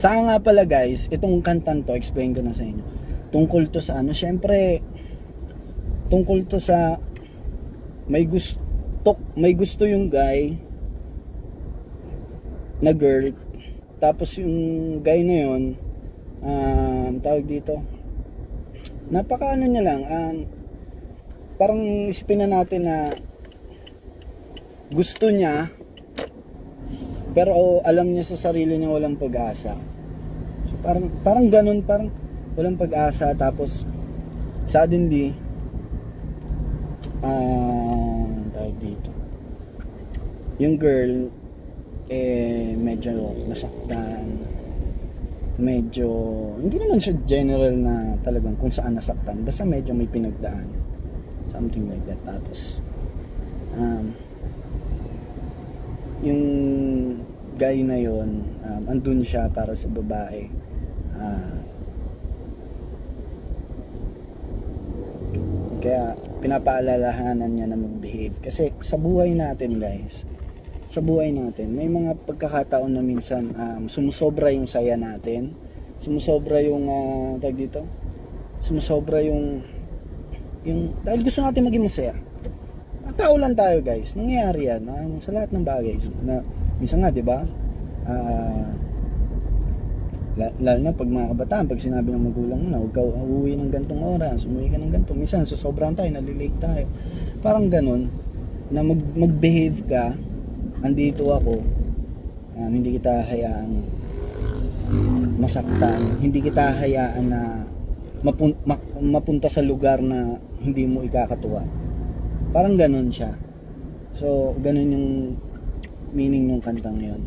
Saka nga pala guys, itong kantan to, explain ko na sa inyo. Tungkol to sa ano, syempre, tungkol to sa may gusto yung guy na girl, tapos yung guy na yun, tawag dito, napaka ano niya lang, parang isipin na natin na gusto niya, pero alam niya sa sarili niya walang pag-asa. So parang ganun, parang walang pag-asa, tapos suddenly tawag dito, yung girl medyo nasaktan, medyo hindi naman siya general na talagang kung saan nasaktan, basta medyo may pinagdaan, something like that. Tapos yung guy na yon, andun siya para sa babae, kaya pinapaalalahanan niya na mag-behave. Kasi sa buhay natin guys, sa buhay natin may mga pagkakataon na minsan sumusobra yung saya natin, sumusobra yung tag dito, sumusobra yung dahil gusto natin maging masaya. Tao lang tayo guys, nangyayari yan sa lahat ng bagay na minsan nga, di ba, lalo na pag mga kabataan, pag sinabi ng magulang na huwag ka uuwi ng gantong oras, umuwi ka ng ganito, minsan sobrang tayo, nalilate tayo, parang ganun na mag-behave ka, andito ako, hindi kita hayaang masaktan, hindi kita hayaan na mapunta sa lugar na hindi mo ikakatuwa. Parang ganun siya. So ganun yung meaning ng kantang yon.